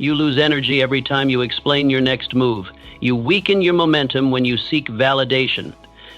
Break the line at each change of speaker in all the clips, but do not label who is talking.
You lose energy every time you explain your next move. You weaken your momentum when you seek validation.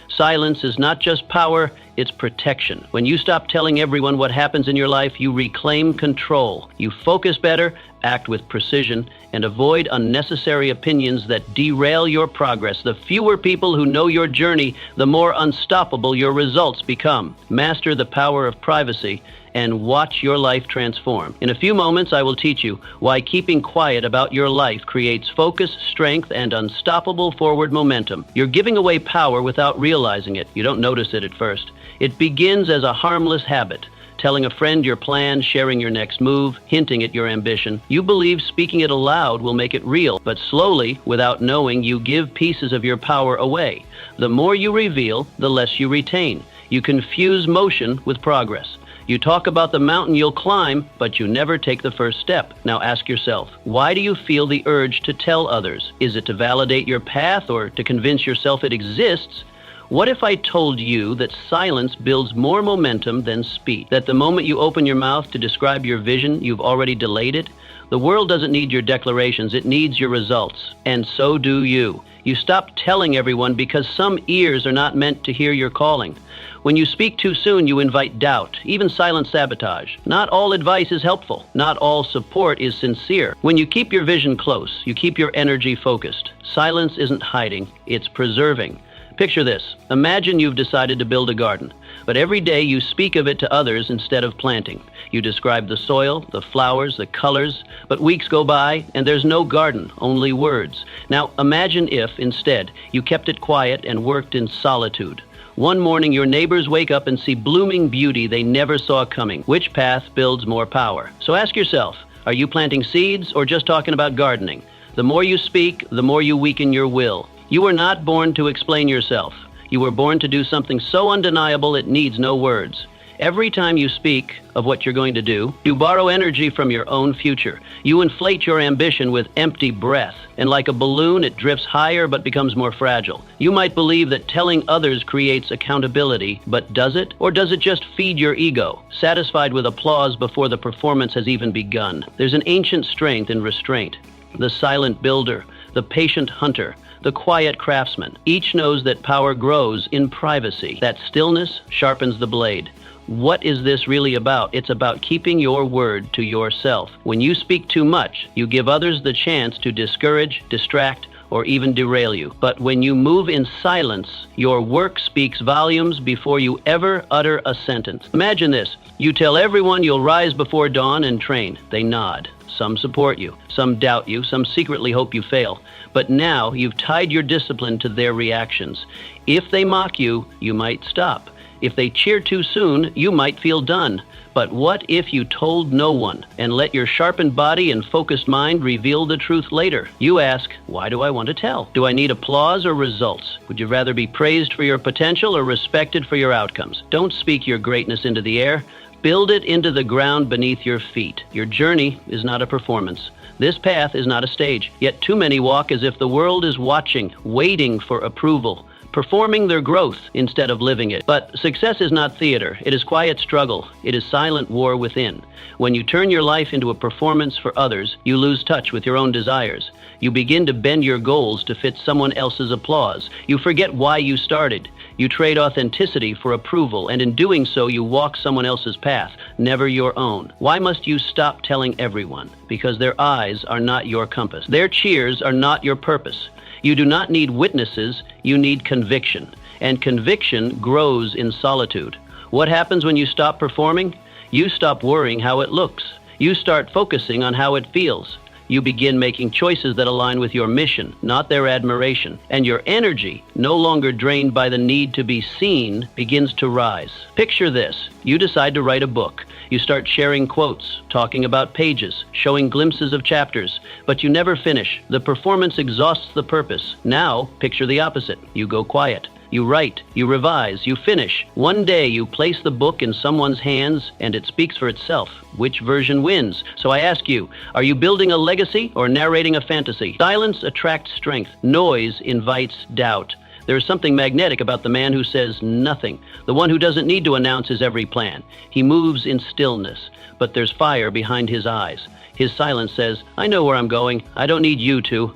Silence is not just power, it's protection. When you stop telling everyone what happens in your life, you reclaim control. You focus better, act with precision, and avoid unnecessary opinions that derail your progress. The fewer people who know your journey, the more unstoppable your results become. Master the power of privacy and watch your life transform. In a few moments, I will teach you why keeping quiet about your life creates focus, strength, and unstoppable forward momentum. You're giving away power without realizing it. You don't notice it at first. It begins as a harmless habit. Telling a friend your plan, sharing your next move, hinting at your ambition. You believe speaking it aloud will make it real, but slowly, without knowing, you give pieces of your power away. The more you reveal, the less you retain. You confuse motion with progress. You talk about the mountain you'll climb, but you never take the first step. Now ask yourself, why do you feel the urge to tell others? Is it to validate your path or to convince yourself it exists? What if I told you that silence builds more momentum than speech? That the moment you open your mouth to describe your vision, you've already delayed it? The world doesn't need your declarations, it needs your results. And so do you. You stop telling everyone because some ears are not meant to hear your calling. When you speak too soon, you invite doubt, even silent sabotage. Not all advice is helpful. Not all support is sincere. When you keep your vision close, you keep your energy focused. Silence isn't hiding, it's preserving. Picture this. Imagine you've decided to build a garden, but every day you speak of it to others instead of planting. You describe the soil, the flowers, the colors, but weeks go by and there's no garden, only words. Now imagine if, instead, you kept it quiet and worked in solitude. One morning your neighbors wake up and see blooming beauty they never saw coming. Which path builds more power? So ask yourself, are you planting seeds or just talking about gardening? The more you speak, the more you weaken your will. You were not born to explain yourself. You were born to do something so undeniable it needs no words. Every time you speak of what you're going to do, you borrow energy from your own future. You inflate your ambition with empty breath, and like a balloon, it drifts higher but becomes more fragile. You might believe that telling others creates accountability, but does it? Or does it just feed your ego, satisfied with applause before the performance has even begun? There's an ancient strength in restraint. The silent builder, the patient hunter, the quiet craftsman. Each knows that power grows in privacy. That stillness sharpens the blade. What is this really about? It's about keeping your word to yourself. When you speak too much, you give others the chance to discourage, distract, or even derail you. But when you move in silence, your work speaks volumes before you ever utter a sentence. Imagine this. You tell everyone you'll rise before dawn and train. They nod. Some support you, some doubt you, some secretly hope you fail. But now you've tied your discipline to their reactions. If they mock you, you might stop. If they cheer too soon, you might feel done. But what if you told no one and let your sharpened body and focused mind reveal the truth later? You ask, why do I want to tell? Do I need applause or results? Would you rather be praised for your potential or respected for your outcomes? Don't speak your greatness into the air. Build it into the ground beneath your feet. Your journey is not a performance. This path is not a stage. Yet too many walk as if the world is watching, waiting for approval, performing their growth instead of living it. But success is not theater. It is quiet struggle. It is silent war within. When you turn your life into a performance for others, you lose touch with your own desires. You begin to bend your goals to fit someone else's applause. You forget why you started. You trade authenticity for approval, and in doing so, you walk someone else's path, never your own. Why must you stop telling everyone? Because their eyes are not your compass. Their cheers are not your purpose. You do not need witnesses, you need conviction. And conviction grows in solitude. What happens when you stop performing? You stop worrying how it looks. You start focusing on how it feels. You begin making choices that align with your mission, not their admiration. And your energy, no longer drained by the need to be seen, begins to rise. Picture this. You decide to write a book. You start sharing quotes, talking about pages, showing glimpses of chapters, but you never finish. The performance exhausts the purpose. Now, picture the opposite. You go quiet. You write, you revise, you finish. One day you place the book in someone's hands and it speaks for itself. Which version wins? So I ask you, are you building a legacy or narrating a fantasy? Silence attracts strength. Noise invites doubt. There is something magnetic about the man who says nothing, the one who doesn't need to announce his every plan. He moves in stillness, but there's fire behind his eyes. His silence says, I know where I'm going. I don't need you to.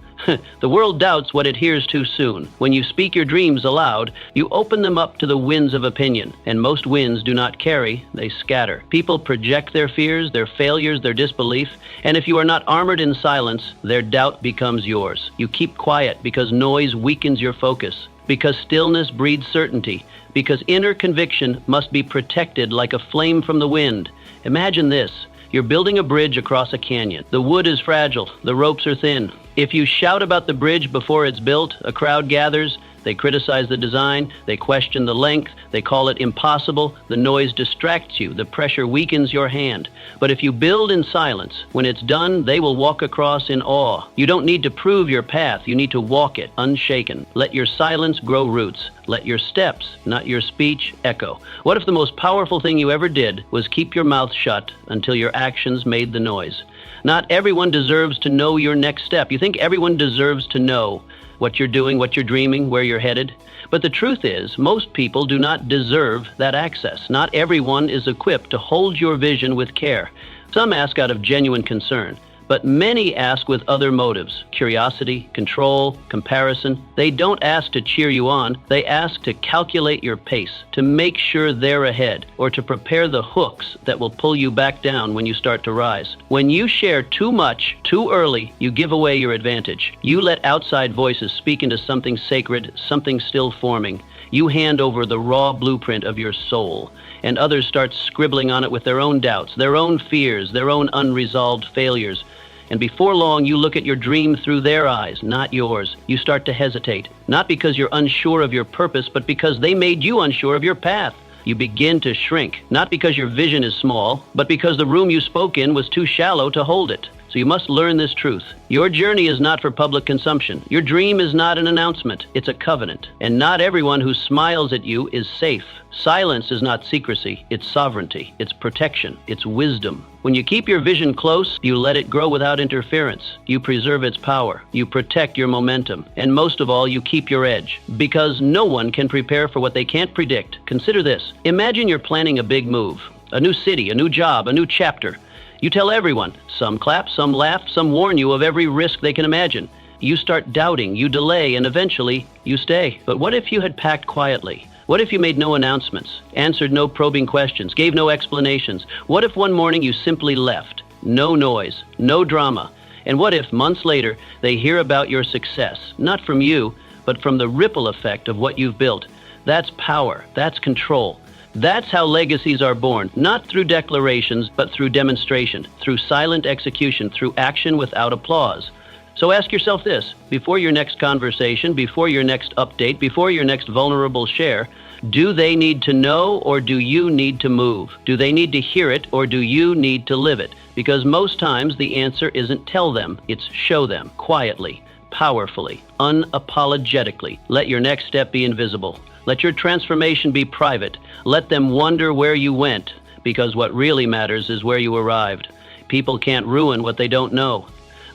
The world doubts what it hears too soon. When you speak your dreams aloud, you open them up to the winds of opinion, and most winds do not carry, they scatter. People project their fears, their failures, their disbelief, and if you are not armored in silence, their doubt becomes yours. You keep quiet because noise weakens your focus, because stillness breeds certainty, because inner conviction must be protected like a flame from the wind. Imagine this. You're building a bridge across a canyon. The wood is fragile. The ropes are thin. If you shout about the bridge before it's built, a crowd gathers. They criticize the design. They question the length. They call it impossible. The noise distracts you. The pressure weakens your hand. But if you build in silence, when it's done, they will walk across in awe. You don't need to prove your path. You need to walk it, unshaken. Let your silence grow roots. Let your steps, not your speech, echo. What if the most powerful thing you ever did was keep your mouth shut until your actions made the noise? Not everyone deserves to know your next step. You think everyone deserves to know what you're doing, what you're dreaming, where you're headed. But the truth is, most people do not deserve that access. Not everyone is equipped to hold your vision with care. Some ask out of genuine concern, but many ask with other motives: curiosity, control, comparison. They don't ask to cheer you on. They ask to calculate your pace, to make sure they're ahead, or to prepare the hooks that will pull you back down when you start to rise. When you share too much, too early, you give away your advantage. You let outside voices speak into something sacred, something still forming. You hand over the raw blueprint of your soul, and others start scribbling on it with their own doubts, their own fears, their own unresolved failures. And before long, you look at your dream through their eyes, not yours. You start to hesitate, not because you're unsure of your purpose, but because they made you unsure of your path. You begin to shrink, not because your vision is small, but because the room you spoke in was too shallow to hold it. So you must learn this truth. Your journey is not for public consumption. Your dream is not an announcement. It's a covenant. And not everyone who smiles at you is safe. Silence is not secrecy. It's sovereignty. It's protection. It's wisdom. When you keep your vision close, you let it grow without interference. You preserve its power. You protect your momentum. And most of all, you keep your edge. Because no one can prepare for what they can't predict. Consider this. Imagine you're planning a big move. A new city, a new job, a new chapter. You tell everyone. Some clap, some laugh, some warn you of every risk they can imagine. You start doubting, you delay, and eventually you stay. But what if you had packed quietly? What if you made no announcements, answered no probing questions, gave no explanations? What if one morning you simply left? No noise, no drama. And what if months later they hear about your success, not from you, but from the ripple effect of what you've built? That's power, that's control. That's how legacies are born, not through declarations, but through demonstration, through silent execution, through action without applause. So ask yourself this: before your next conversation, before your next update, before your next vulnerable share, do they need to know, or do you need to move? Do they need to hear it, or do you need to live it? Because most times the answer isn't tell them, it's show them, quietly, powerfully, unapologetically. Let your next step be invisible. Let your transformation be private. Let them wonder where you went, because what really matters is where you arrived. People can't ruin what they don't know.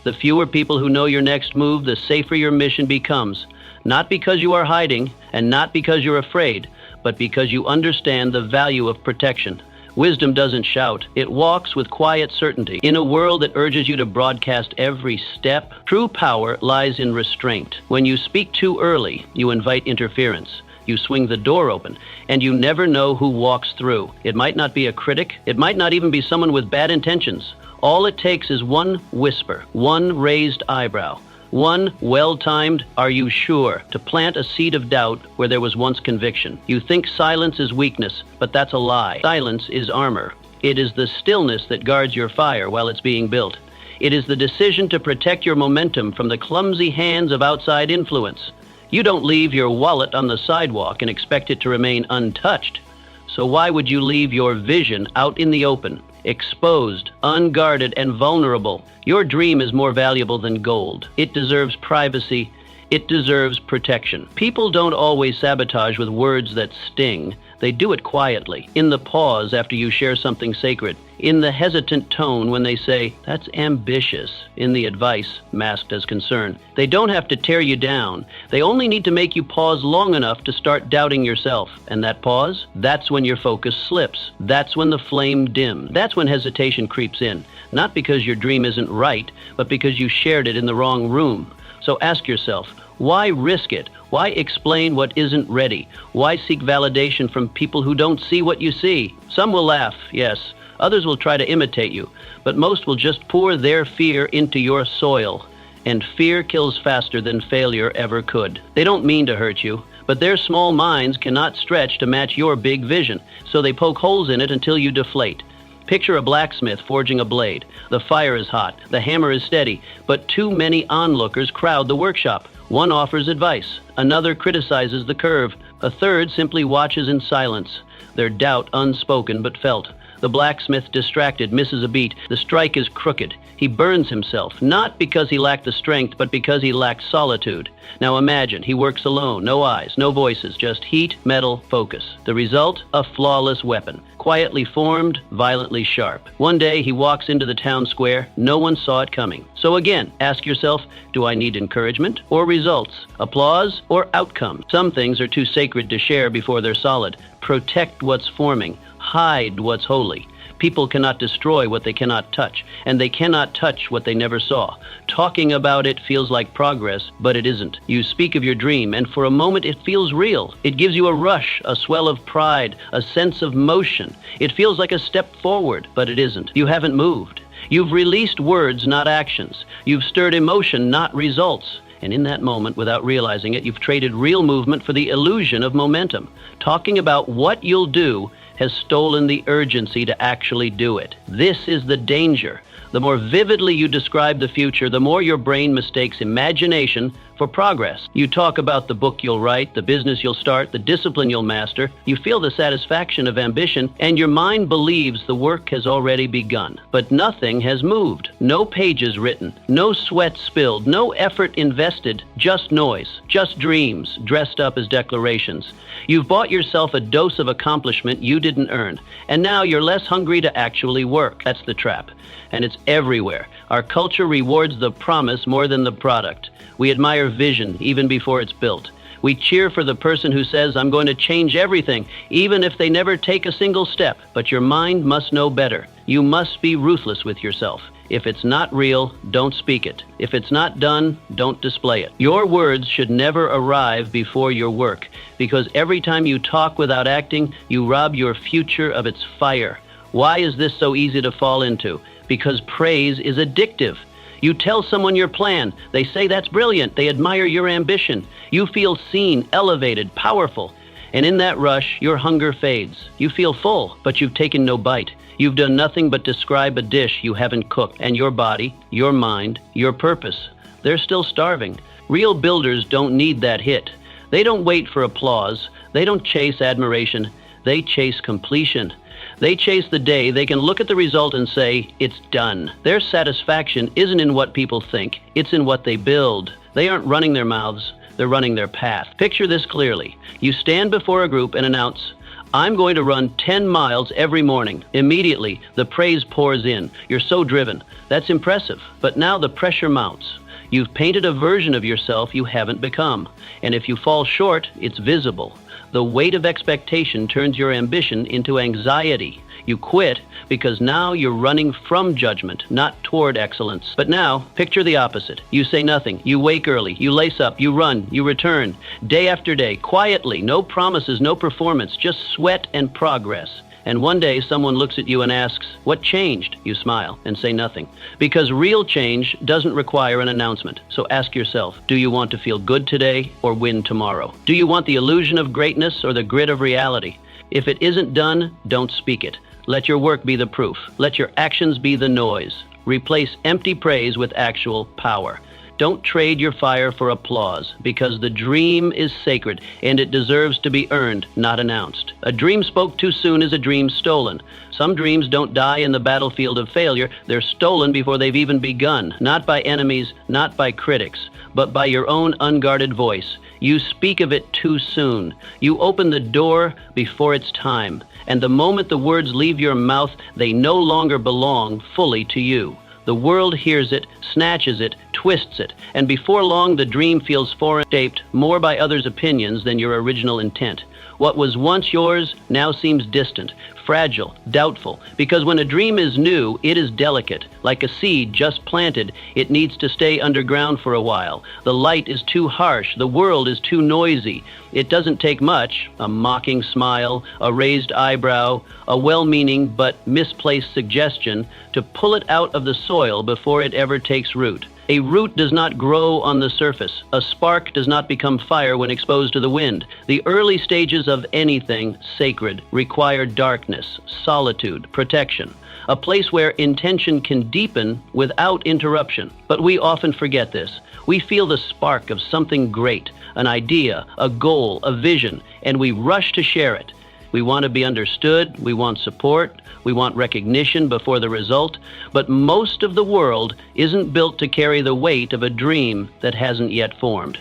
The fewer people who know your next move, the safer your mission becomes. Not because you are hiding, and not because you're afraid, but because you understand the value of protection. Wisdom doesn't shout. It walks with quiet certainty. In a world that urges you to broadcast every step, true power lies in restraint. When you speak too early, you invite interference. You swing the door open, and you never know who walks through. It might not be a critic. It might not even be someone with bad intentions. All it takes is one whisper, one raised eyebrow, one well-timed "are you sure?" to plant a seed of doubt where there was once conviction. You think silence is weakness, but that's a lie. Silence is armor. It is the stillness that guards your fire while it's being built. It is the decision to protect your momentum from the clumsy hands of outside influence. You don't leave your wallet on the sidewalk and expect it to remain untouched. So why would you leave your vision out in the open, exposed, unguarded, and vulnerable? Your dream is more valuable than gold. It deserves privacy. It deserves protection. People don't always sabotage with words that sting. They do it quietly, in the pause after you share something sacred, in the hesitant tone when they say, "That's ambitious," in the advice masked as concern. They don't have to tear you down. They only need to make you pause long enough to start doubting yourself. And that pause, that's when your focus slips. That's when the flame dims. That's when hesitation creeps in. Not because your dream isn't right, but because you shared it in the wrong room. So ask yourself, why risk it? Why explain what isn't ready? Why seek validation from people who don't see what you see? Some will laugh, yes. Others will try to imitate you. But most will just pour their fear into your soil. And fear kills faster than failure ever could. They don't mean to hurt you, but their small minds cannot stretch to match your big vision. So they poke holes in it until you deflate. Picture a blacksmith forging a blade. The fire is hot, the hammer is steady, but too many onlookers crowd the workshop. One offers advice, another criticizes the curve, a third simply watches in silence, their doubt unspoken but felt. The blacksmith, distracted, misses a beat. The strike is crooked. He burns himself, not because he lacked the strength, but because he lacked solitude. Now imagine, he works alone, no eyes, no voices, just heat, metal, focus. The result? A flawless weapon. Quietly formed, violently sharp. One day he walks into the town square. No one saw it coming. So again, ask yourself, do I need encouragement or results? Applause or outcome? Some things are too sacred to share before they're solid. Protect what's forming. Hide what's holy. People cannot destroy what they cannot touch, and they cannot touch what they never saw. Talking about it feels like progress, but it isn't. You speak of your dream, and for a moment it feels real. It gives you a rush, a swell of pride, a sense of motion. It feels like a step forward, but it isn't. You haven't moved. You've released words, not actions. You've stirred emotion, not results. And in that moment, without realizing it, you've traded real movement for the illusion of momentum. Talking about what you'll do has stolen the urgency to actually do it. This is the danger. The more vividly you describe the future, the more your brain mistakes imagination for progress. You talk about the book you'll write, the business you'll start, the discipline you'll master. You feel the satisfaction of ambition, and your mind believes the work has already begun. But nothing has moved. No pages written, no sweat spilled, no effort invested, just noise, just dreams dressed up as declarations. You've bought yourself a dose of accomplishment you didn't earn, and now you're less hungry to actually work. That's the trap. And it's everywhere. Our culture rewards the promise more than the product. We admire vision even before it's built. We cheer for the person who says, "I'm going to change everything," even if they never take a single step. But your mind must know better. You must be ruthless with yourself. If it's not real, don't speak it. If it's not done, don't display it. Your words should never arrive before your work, because every time you talk without acting, you rob your future of its fire. Why is this so easy to fall into? Because praise is addictive. You tell someone your plan. They say that's brilliant. They admire your ambition. You feel seen, elevated, powerful. And in that rush, your hunger fades. You feel full, but you've taken no bite. You've done nothing but describe a dish you haven't cooked. And your body, your mind, your purpose, they're still starving. Real builders don't need that hit. They don't wait for applause. They don't chase admiration. They chase completion. They chase the day they can look at the result and say, "It's done." Their satisfaction isn't in what people think, it's in what they build. They aren't running their mouths, they're running their path. Picture this clearly. You stand before a group and announce, "I'm going to run 10 miles every morning." Immediately, the praise pours in. You're so driven. That's impressive. But now the pressure mounts. You've painted a version of yourself you haven't become. And if you fall short, it's visible. The weight of expectation turns your ambition into anxiety. You quit because now you're running from judgment, not toward excellence. But now, picture the opposite. You say nothing. You wake early. You lace up. You run. You return. Day after day, quietly. No promises, no performance, just sweat and progress. And one day someone looks at you and asks, "What changed?" You smile and say nothing. Because real change doesn't require an announcement. So ask yourself, do you want to feel good today or win tomorrow? Do you want the illusion of greatness or the grit of reality? If it isn't done, don't speak it. Let your work be the proof. Let your actions be the noise. Replace empty praise with actual power. Don't trade your fire for applause, because the dream is sacred and it deserves to be earned, not announced. A dream spoke too soon is a dream stolen. Some dreams don't die in the battlefield of failure. They're stolen before they've even begun, not by enemies, not by critics, but by your own unguarded voice. You speak of it too soon. You open the door before it's time. And the moment the words leave your mouth, they no longer belong fully to you. The world hears it, snatches it, twists it, and before long the dream feels foreign, shaped more by others' opinions than your original intent. What was once yours now seems distant, fragile, doubtful, because when a dream is new, it is delicate. Like a seed just planted, it needs to stay underground for a while. The light is too harsh, the world is too noisy. It doesn't take much, a mocking smile, a raised eyebrow, a well-meaning but misplaced suggestion, to pull it out of the soil before it ever takes root. A root does not grow on the surface. A spark does not become fire when exposed to the wind. The early stages of anything sacred require darkness, solitude, protection, a place where intention can deepen without interruption. But we often forget this. We feel the spark of something great, an idea, a goal, a vision, and we rush to share it. We want to be understood, we want support, we want recognition before the result, but most of the world isn't built to carry the weight of a dream that hasn't yet formed.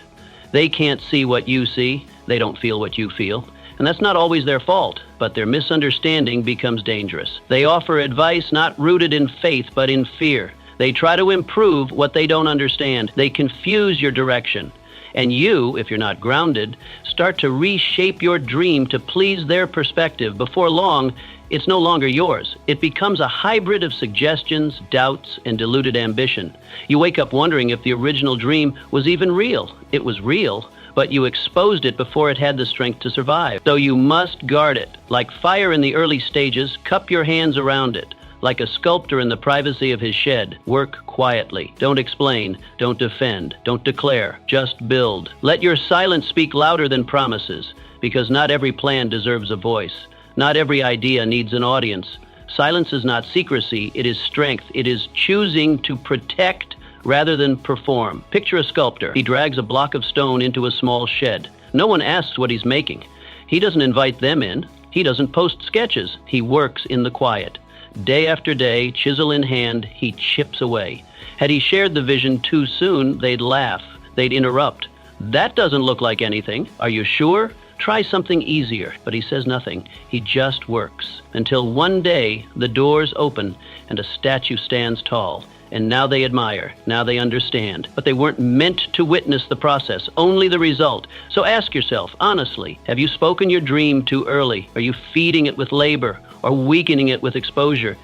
They can't see what you see, they don't feel what you feel, and that's not always their fault, but their misunderstanding becomes dangerous. They offer advice not rooted in faith but in fear. They try to improve what they don't understand. They confuse your direction. And you, if you're not grounded, start to reshape your dream to please their perspective. Before long, it's no longer yours. It becomes a hybrid of suggestions, doubts, and diluted ambition. You wake up wondering if the original dream was even real. It was real, but you exposed it before it had the strength to survive. So you must guard it. Like fire in the early stages, cup your hands around it. Like a sculptor in the privacy of his shed, work quietly. Don't explain, don't defend, don't declare, just build. Let your silence speak louder than promises, because not every plan deserves a voice. Not every idea needs an audience. Silence is not secrecy, it is strength. It is choosing to protect rather than perform. Picture a sculptor. He drags a block of stone into a small shed. No one asks what he's making. He doesn't invite them in. He doesn't post sketches. He works in the quiet. Day after day, chisel in hand, he chips away. Had he shared the vision too soon, they'd laugh, they'd interrupt. That doesn't look like anything. Are you sure? Try something easier. But he says nothing. He just works. Until one day, the doors open and a statue stands tall. And now they admire, now they understand. But they weren't meant to witness the process, only the result. So ask yourself, honestly, have you spoken your dream too early? Are you feeding it with labor or weakening it with exposure?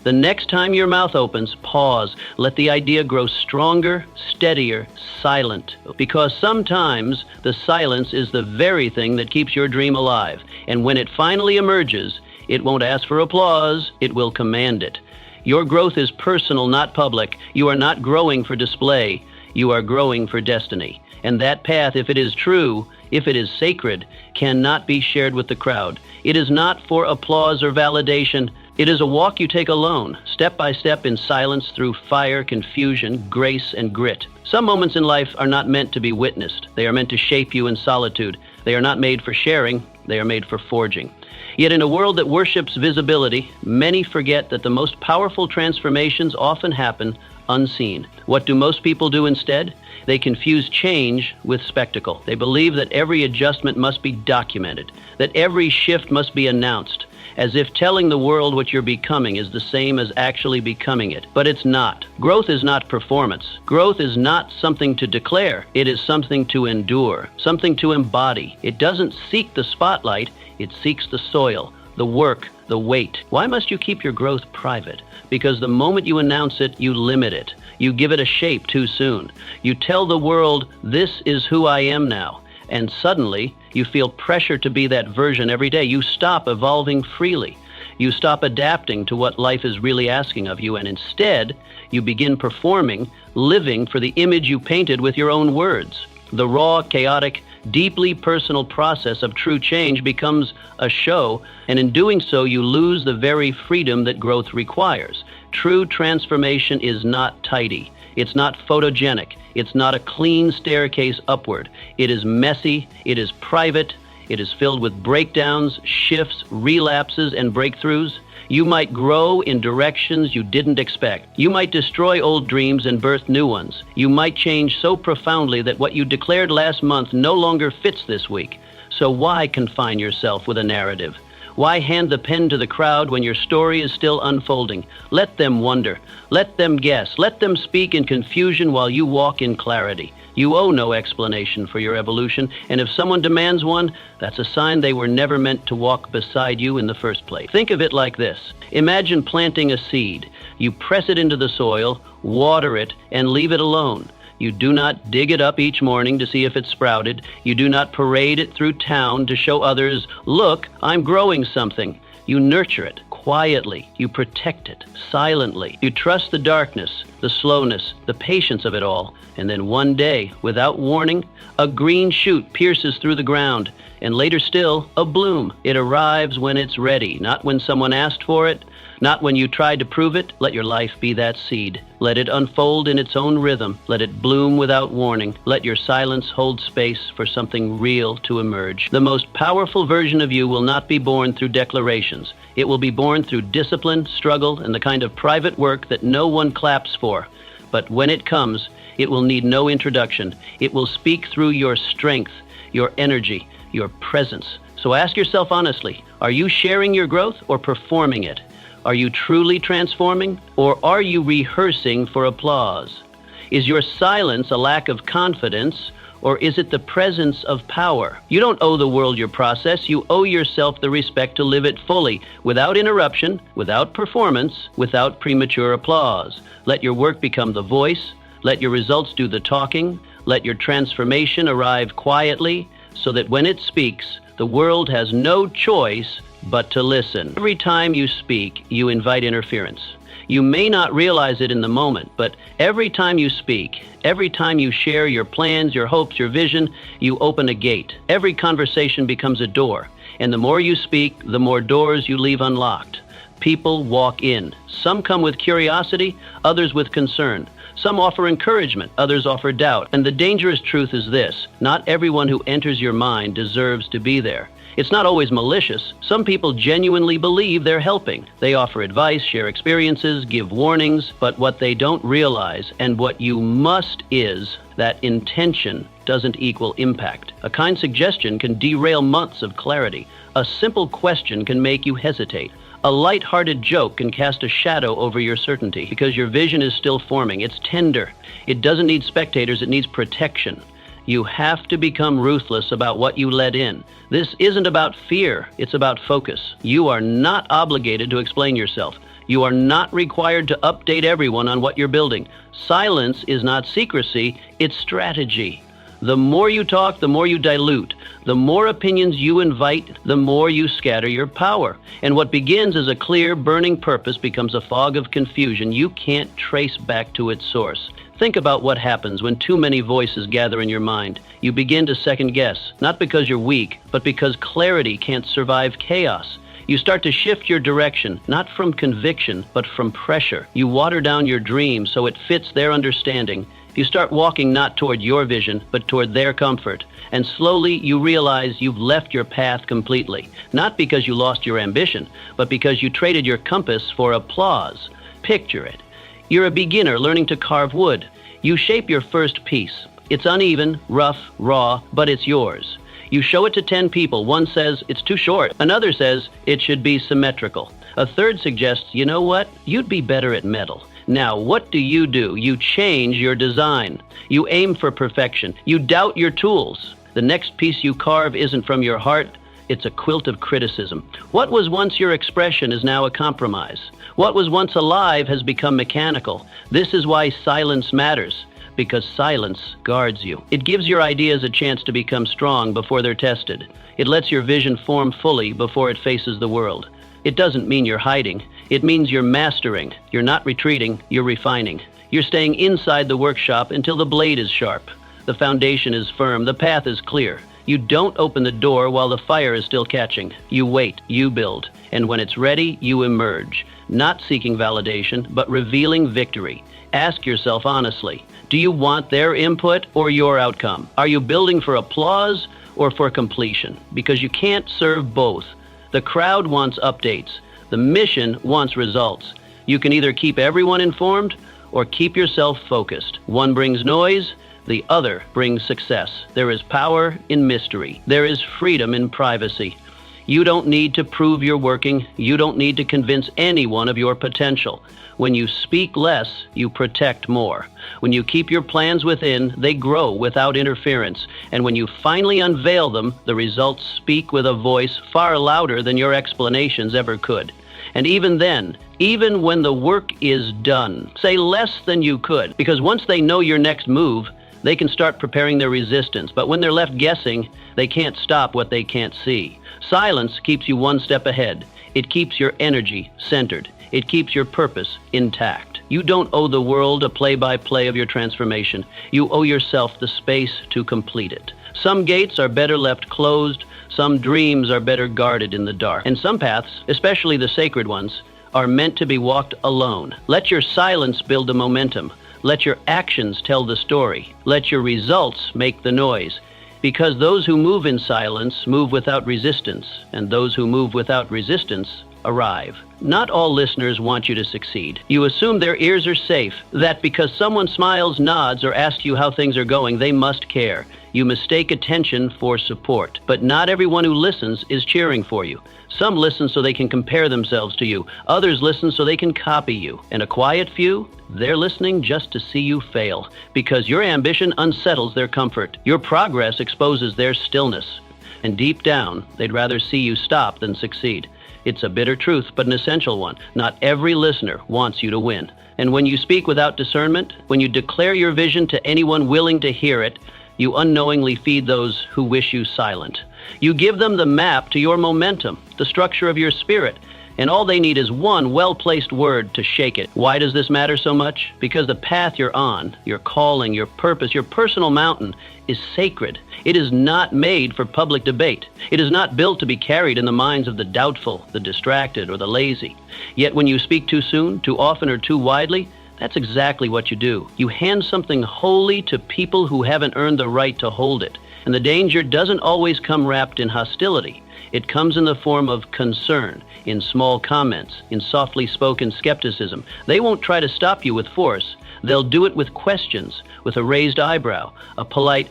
The next time your mouth opens, pause. Let the idea grow stronger, steadier, silent. Because sometimes the silence is the very thing that keeps your dream alive. And when it finally emerges, it won't ask for applause, it will command it. Your growth is personal, not public. You are not growing for display. You are growing for destiny. And that path, if it is true, if it is sacred, cannot be shared with the crowd. It is not for applause or validation. It is a walk you take alone, step by step in silence through fire, confusion, grace, and grit. Some moments in life are not meant to be witnessed. They are meant to shape you in solitude. They are not made for sharing. They are made for forging. Yet in a world that worships visibility, many forget that the most powerful transformations often happen unseen. What do most people do instead? They confuse change with spectacle. They believe that every adjustment must be documented, that every shift must be announced, as if telling the world what you're becoming is the same as actually becoming it. But it's not. Growth is not performance. Growth is not something to declare. It is something to endure, something to embody. It doesn't seek the spotlight. It seeks the soil, the work, the weight. Why must you keep your growth private? Because the moment you announce it, you limit it. You give it a shape too soon. You tell the world, this is who I am now. And suddenly, you feel pressure to be that version every day. You stop evolving freely. You stop adapting to what life is really asking of you. And instead, you begin performing, living for the image you painted with your own words. The raw, chaotic, deeply personal process of true change becomes a show, and in doing so, you lose the very freedom that growth requires. True transformation is not tidy. It's not photogenic. It's not a clean staircase upward. It is messy. It is private. It is filled with breakdowns, shifts, relapses, and breakthroughs. You might grow in directions you didn't expect. You might destroy old dreams and birth new ones. You might change so profoundly that what you declared last month no longer fits this week. So why confine yourself with a narrative? Why hand the pen to the crowd when your story is still unfolding? Let them wonder. Let them guess. Let them speak in confusion while you walk in clarity. You owe no explanation for your evolution, and if someone demands one, that's a sign they were never meant to walk beside you in the first place. Think of it like this. Imagine planting a seed. You press it into the soil, water it, and leave it alone. You do not dig it up each morning to see if it's sprouted. You do not parade it through town to show others, look, I'm growing something. You nurture it quietly. You protect it silently. You trust the darkness, the slowness, the patience of it all. And then one day, without warning, a green shoot pierces through the ground. And later still, a bloom. It arrives when it's ready, not when someone asked for it, not when you tried to prove it. Let your life be that seed. Let it unfold in its own rhythm. Let it bloom without warning. Let your silence hold space for something real to emerge. The most powerful version of you will not be born through declarations. It will be born through discipline, struggle, and the kind of private work that no one claps for. But when it comes, it will need no introduction. It will speak through your strength, your energy, your presence. So ask yourself honestly, are you sharing your growth or performing it? Are you truly transforming, or are you rehearsing for applause? Is your silence a lack of confidence, or is it the presence of power? You don't owe the world your process. You owe yourself the respect to live it fully, without interruption, without performance, without premature applause. Let your work become the voice. Let your results do the talking. Let your transformation arrive quietly, so that when it speaks, the world has no choice but to listen. Every time you speak, you invite interference. You may not realize it in the moment, but every time you speak, every time you share your plans, your hopes, your vision, you open a gate. Every conversation becomes a door, and the more you speak, the more doors you leave unlocked. People walk in. Some come with curiosity, others with concern. Some offer encouragement, others offer doubt. And the dangerous truth is this: not everyone who enters your mind deserves to be there. It's not always malicious. Some people genuinely believe they're helping. They offer advice, share experiences, give warnings, but what they don't realize, and what you must, is that intention doesn't equal impact. A kind suggestion can derail months of clarity. A simple question can make you hesitate. A light-hearted joke can cast a shadow over your certainty because your vision is still forming. It's tender. It doesn't need spectators, it needs protection. You have to become ruthless about what you let in. This isn't about fear, it's about focus. You are not obligated to explain yourself. You are not required to update everyone on what you're building. Silence is not secrecy, it's strategy. The more you talk, the more you dilute. The more opinions you invite, the more you scatter your power. And what begins as a clear, burning purpose becomes a fog of confusion you can't trace back to its source. Think about what happens when too many voices gather in your mind. You begin to second guess, not because you're weak, but because clarity can't survive chaos. You start to shift your direction, not from conviction, but from pressure. You water down your dream so it fits their understanding. You start walking not toward your vision, but toward their comfort. And slowly you realize you've left your path completely. Not because you lost your ambition, but because you traded your compass for applause. Picture it. You're a beginner learning to carve wood. You shape your first piece. It's uneven, rough, raw, but it's yours. You show it to 10 people. One says it's too short. Another says it should be symmetrical. A third suggests, you know what? You'd be better at metal. Now, what do? You change your design. You aim for perfection. You doubt your tools. The next piece you carve isn't from your heart. It's a quilt of criticism. What was once your expression is now a compromise. What was once alive has become mechanical. This is why silence matters, because silence guards you. It gives your ideas a chance to become strong before they're tested. It lets your vision form fully before it faces the world. It doesn't mean you're hiding. It means you're mastering. You're not retreating, you're refining. You're staying inside the workshop until the blade is sharp. The foundation is firm, the path is clear. You don't open the door while the fire is still catching. You wait, you build, and when it's ready, you emerge, not seeking validation, but revealing victory. Ask yourself honestly, do you want their input or your outcome? Are you building for applause or for completion? Because you can't serve both. The crowd wants updates. The mission wants results. You can either keep everyone informed or keep yourself focused. One brings noise, the other brings success. There is power in mystery. There is freedom in privacy. You don't need to prove you're working. You don't need to convince anyone of your potential. When you speak less, you protect more. When you keep your plans within, they grow without interference. And when you finally unveil them, the results speak with a voice far louder than your explanations ever could. And even then, even when the work is done, say less than you could, because once they know your next move, they can start preparing their resistance. But when they're left guessing, they can't stop what they can't see. Silence keeps you one step ahead. It keeps your energy centered. It keeps your purpose intact. You don't owe the world a play-by-play of your transformation. You owe yourself the space to complete it. Some gates are better left closed. Some dreams are better guarded in the dark. And some paths, especially the sacred ones, are meant to be walked alone. Let your silence build a momentum. Let your actions tell the story. Let your results make the noise. Because those who move in silence move without resistance, and those who move without resistance arrive. Not all listeners want you to succeed. You assume their ears are safe, that because someone smiles, nods, or asks you how things are going, they must care. You mistake attention for support. But not everyone who listens is cheering for you. Some listen so they can compare themselves to you. Others listen so they can copy you. And a quiet few, they're listening just to see you fail, because your ambition unsettles their comfort. Your progress exposes their stillness. And deep down, they'd rather see you stop than succeed. It's a bitter truth, but an essential one. Not every listener wants you to win. And when you speak without discernment, when you declare your vision to anyone willing to hear it, you unknowingly feed those who wish you silent. You give them the map to your momentum, the structure of your spirit, and all they need is one well-placed word to shake it. Why does this matter so much? Because the path you're on, your calling, your purpose, your personal mountain is sacred. It is not made for public debate. It is not built to be carried in the minds of the doubtful, the distracted, or the lazy. Yet when you speak too soon, too often, or too widely, that's exactly what you do. You hand something holy to people who haven't earned the right to hold it. And the danger doesn't always come wrapped in hostility. It comes in the form of concern, in small comments, in softly spoken skepticism. They won't try to stop you with force. They'll do it with questions, with a raised eyebrow, a polite,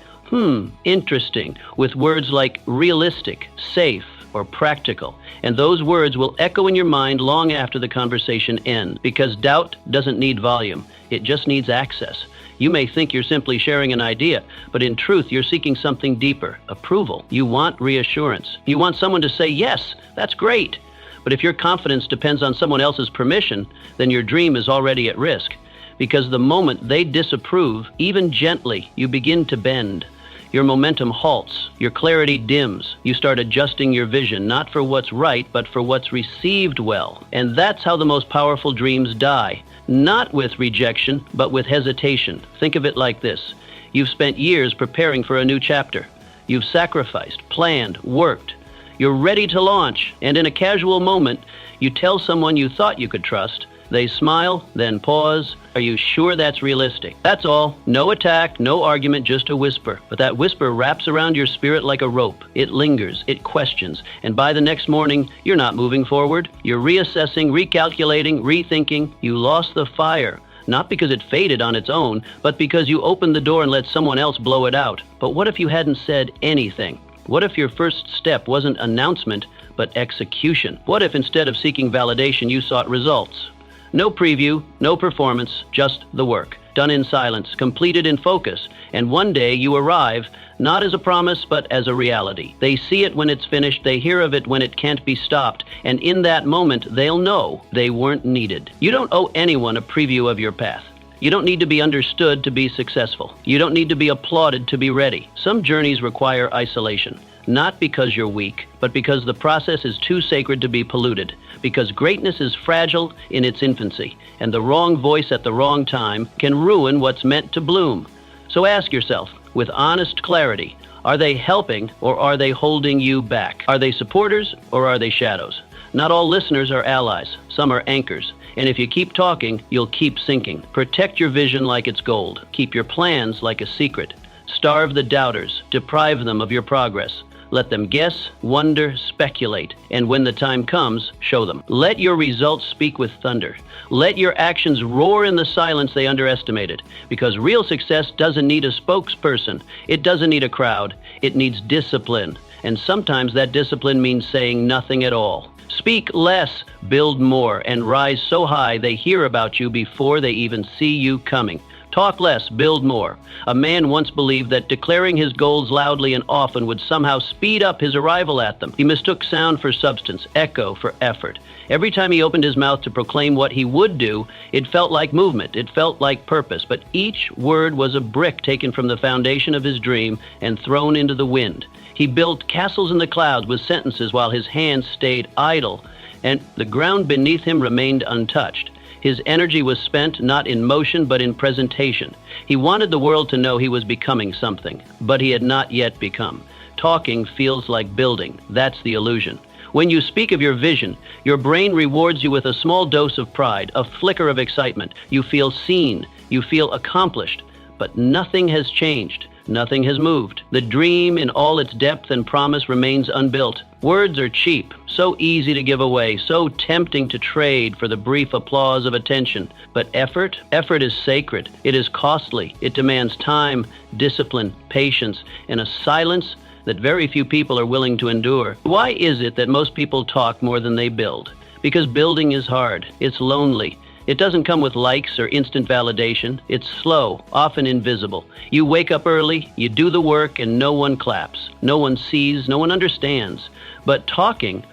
interesting, with words like realistic, safe, or practical. And those words will echo in your mind long after the conversation ends, because doubt doesn't need volume. It just needs access. You may think you're simply sharing an idea, but in truth, you're seeking something deeper, approval. You want reassurance. You want someone to say, yes, that's great. But if your confidence depends on someone else's permission, then your dream is already at risk. Because the moment they disapprove, even gently, you begin to bend. Your momentum halts, your clarity dims. You start adjusting your vision, not for what's right, but for what's received well. And that's how the most powerful dreams die. Not with rejection, but with hesitation. Think of it like this. You've spent years preparing for a new chapter. You've sacrificed, planned, worked. You're ready to launch, and in a casual moment, you tell someone you thought you could trust. They smile, then pause. Are you sure that's realistic? That's all. No attack, no argument, just a whisper. But that whisper wraps around your spirit like a rope. It lingers, it questions, and by the next morning, you're not moving forward. You're reassessing, recalculating, rethinking. You lost the fire, not because it faded on its own, but because you opened the door and let someone else blow it out. But what if you hadn't said anything? What if your first step wasn't announcement, but execution? What if instead of seeking validation, you sought results? No preview, no performance, just the work, done in silence, completed in focus, and one day you arrive, not as a promise, but as a reality. They see it when it's finished, they hear of it when it can't be stopped, and in that moment, they'll know they weren't needed. You don't owe anyone a preview of your path. You don't need to be understood to be successful. You don't need to be applauded to be ready. Some journeys require isolation. Not because you're weak, but because the process is too sacred to be polluted. Because greatness is fragile in its infancy, and the wrong voice at the wrong time can ruin what's meant to bloom. So ask yourself, with honest clarity, are they helping or are they holding you back? Are they supporters or are they shadows? Not all listeners are allies. Some are anchors. And if you keep talking, you'll keep sinking. Protect your vision like it's gold. Keep your plans like a secret. Starve the doubters. Deprive them of your progress. Let them guess, wonder, speculate, and when the time comes, show them. Let your results speak with thunder. Let your actions roar in the silence they underestimated, because real success doesn't need a spokesperson. It doesn't need a crowd. It needs discipline, and sometimes that discipline means saying nothing at all. Speak less, build more, and rise so high they hear about you before they even see you coming. Talk less, build more. A man once believed that declaring his goals loudly and often would somehow speed up his arrival at them. He mistook sound for substance, echo for effort. Every time he opened his mouth to proclaim what he would do, it felt like movement, it felt like purpose, but each word was a brick taken from the foundation of his dream and thrown into the wind. He built castles in the clouds with sentences while his hands stayed idle, and the ground beneath him remained untouched. His energy was spent not in motion but in presentation. He wanted the world to know he was becoming something, but he had not yet become. Talking feels like building. That's the illusion. When you speak of your vision, your brain rewards you with a small dose of pride, a flicker of excitement. You feel seen. You feel accomplished. But nothing has changed. Nothing has moved. The dream in all its depth and promise remains unbuilt. Words are cheap, so easy to give away, so tempting to trade for the brief applause of attention. But effort is sacred. It is costly. It demands time, discipline, patience, and a silence that very few people are willing to endure. Why is it that most people talk more than they build? Because building is hard. It's lonely. It doesn't come with likes or instant validation. It's slow, often invisible. You wake up early, you do the work, and no one claps. No one sees, no one understands. But talking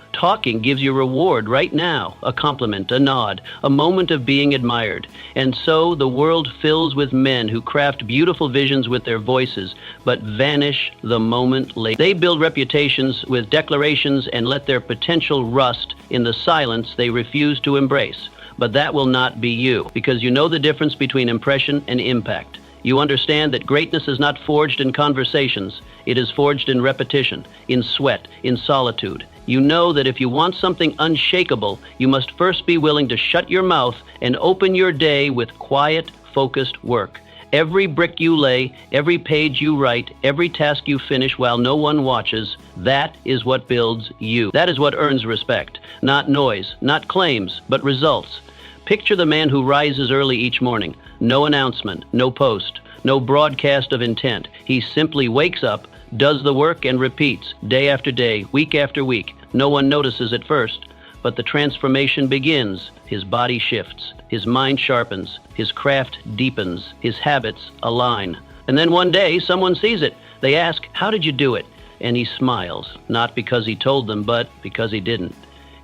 gives you reward right now, a compliment, a nod, a moment of being admired. And so the world fills with men who craft beautiful visions with their voices, but vanish the moment later. They build reputations with declarations and let their potential rust in the silence they refuse to embrace. But that will not be you, because you know the difference between impression and impact. You understand that greatness is not forged in conversations. It is forged in repetition, in sweat, in solitude. You know that if you want something unshakable, you must first be willing to shut your mouth and open your day with quiet, focused work. Every brick you lay, every page you write, every task you finish while no one watches, that is what builds you. That is what earns respect. Not noise, not claims, but results. Picture the man who rises early each morning. No announcement, no post, no broadcast of intent. He simply wakes up, does the work, and repeats, day after day, week after week. No one notices at first, but the transformation begins. His body shifts, his mind sharpens, his craft deepens, his habits align. And then one day, someone sees it. They ask, "How did you do it?" And he smiles, not because he told them, but because he didn't.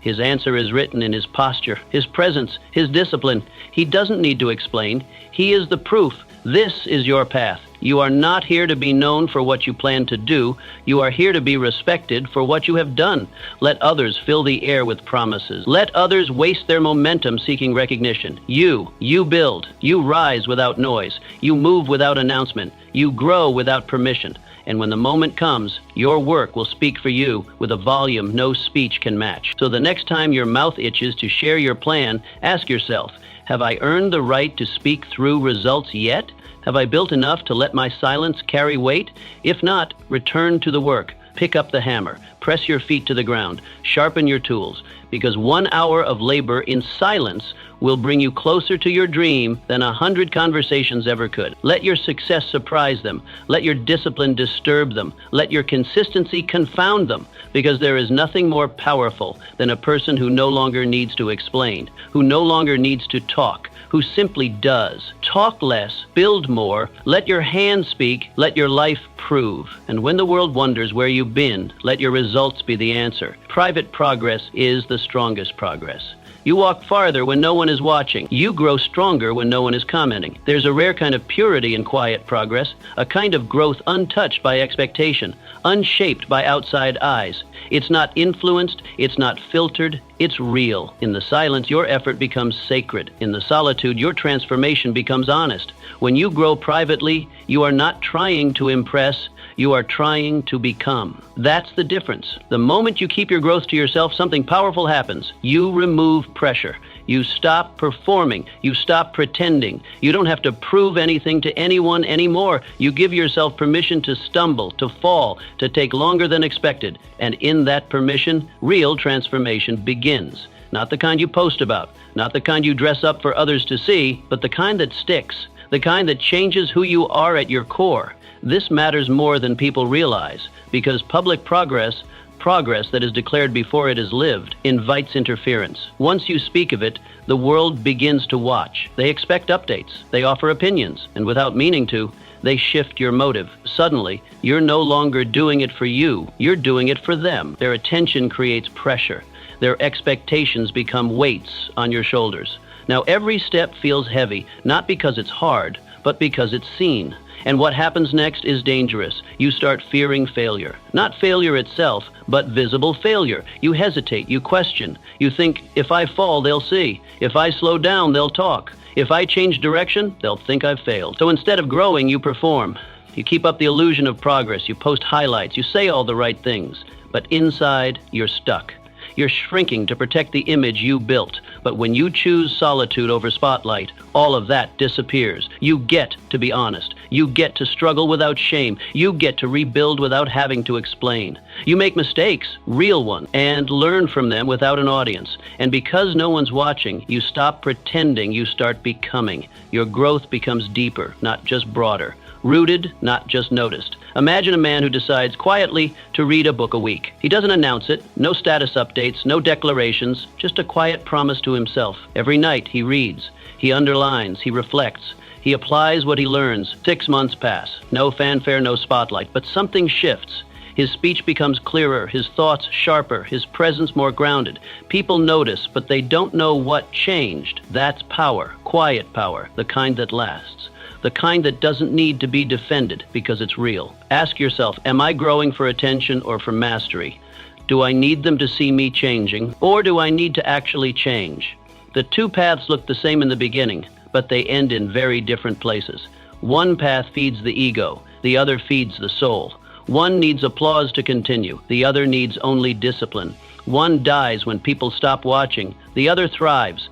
His answer is written in his posture, his presence, his discipline. He doesn't need to explain. He is the proof. This is your path. You are not here to be known for what you plan to do. You are here to be respected for what you have done. Let others fill the air with promises. Let others waste their momentum seeking recognition. You build. You rise without noise. You move without announcement. You grow without permission. And when the moment comes, your work will speak for you with a volume no speech can match. So the next time your mouth itches to share your plan, ask yourself, have I earned the right to speak through results yet? Have I built enough to let my silence carry weight? If not, return to the work. Pick up the hammer. Press your feet to the ground. Sharpen your tools. Because 1 hour of labor in silence will bring you closer to your dream than 100 conversations ever could. Let your success surprise them. Let your discipline disturb them. Let your consistency confound them. Because there is nothing more powerful than a person who no longer needs to explain, who no longer needs to talk, who simply does. Talk less, build more, let your hands speak, let your life prove. And when the world wonders where you've been, let your results be the answer. Private progress is the strongest progress. You walk farther when no one is watching. You grow stronger when no one is commenting. There's a rare kind of purity in quiet progress, a kind of growth untouched by expectation, unshaped by outside eyes. It's not influenced, it's not filtered, it's real. In the silence, your effort becomes sacred. In the solitude, your transformation becomes honest. When you grow privately, you are not trying to impress, you are trying to become. That's the difference. The moment you keep your growth to yourself, something powerful happens. You remove pressure. You stop performing. You stop pretending. You don't have to prove anything to anyone anymore. You give yourself permission to stumble, to fall, to take longer than expected. And in that permission, real transformation begins. Not the kind you post about, not the kind you dress up for others to see, but the kind that sticks, the kind that changes who you are at your core. This matters more than people realize, because public progress that is declared before it is lived, invites interference. Once you speak of it, the world begins to watch. They expect updates, they offer opinions, and without meaning to, they shift your motive. Suddenly, you're no longer doing it for you, you're doing it for them. Their attention creates pressure. Their expectations become weights on your shoulders. Now every step feels heavy, not because it's hard, but because it's seen. And what happens next is dangerous. You start fearing failure. Not failure itself, but visible failure. You hesitate, you question. You think, if I fall, they'll see. If I slow down, they'll talk. If I change direction, they'll think I've failed. So instead of growing, you perform. You keep up the illusion of progress. You post highlights. You say all the right things. But inside, you're stuck. You're shrinking to protect the image you built. But when you choose solitude over spotlight, all of that disappears. You get to be honest. You get to struggle without shame. You get to rebuild without having to explain. You make mistakes, real ones, and learn from them without an audience. And because no one's watching, you stop pretending, you start becoming. Your growth becomes deeper, not just broader. Rooted, not just noticed. Imagine a man who decides quietly to read a book a week. He doesn't announce it, no status updates, no declarations, just a quiet promise to himself. Every night he reads, he underlines, he reflects, he applies what he learns. 6 months pass. No fanfare, no spotlight, but something shifts. His speech becomes clearer, his thoughts sharper, his presence more grounded. People notice, but they don't know what changed. That's power, quiet power, the kind that lasts. The kind that doesn't need to be defended because it's real. Ask yourself, am I growing for attention or for mastery? Do I need them to see me changing, or do I need to actually change? The two paths look the same in the beginning, but they end in very different places. One path feeds the ego, the other feeds the soul. One needs applause to continue, the other needs only discipline. One dies when people stop watching, the other thrives,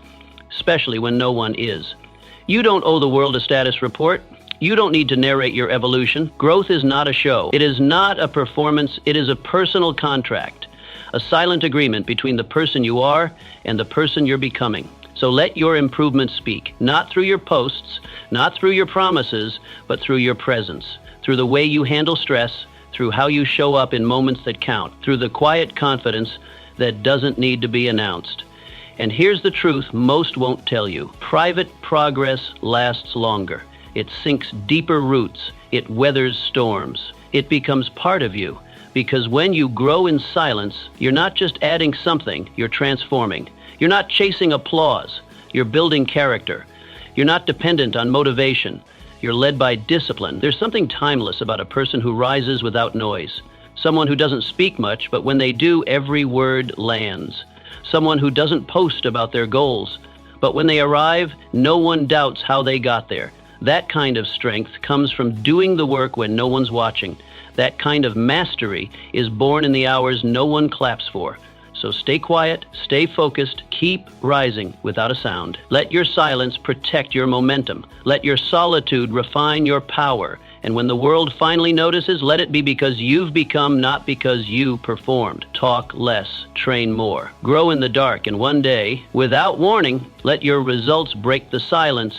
especially when no one is. You don't owe the world a status report. You don't need to narrate your evolution. Growth is not a show. It is not a performance. It is a personal contract, a silent agreement between the person you are and the person you're becoming. So let your improvement speak, not through your posts, not through your promises, but through your presence, through the way you handle stress, through how you show up in moments that count, through the quiet confidence that doesn't need to be announced. And here's the truth most won't tell you. Private progress lasts longer. It sinks deeper roots. It weathers storms. It becomes part of you. Because when you grow in silence, you're not just adding something, you're transforming. You're not chasing applause. You're building character. You're not dependent on motivation. You're led by discipline. There's something timeless about a person who rises without noise. Someone who doesn't speak much, but when they do, every word lands. Someone who doesn't post about their goals, but when they arrive, no one doubts how they got there. That kind of strength comes from doing the work when no one's watching. That kind of mastery is born in the hours no one claps for. So stay quiet, stay focused, keep rising without a sound. Let your silence protect your momentum. Let your solitude refine your power. And when the world finally notices, let it be because you've become, not because you performed. Talk less, train more. Grow in the dark, and one day, without warning, let your results break the silence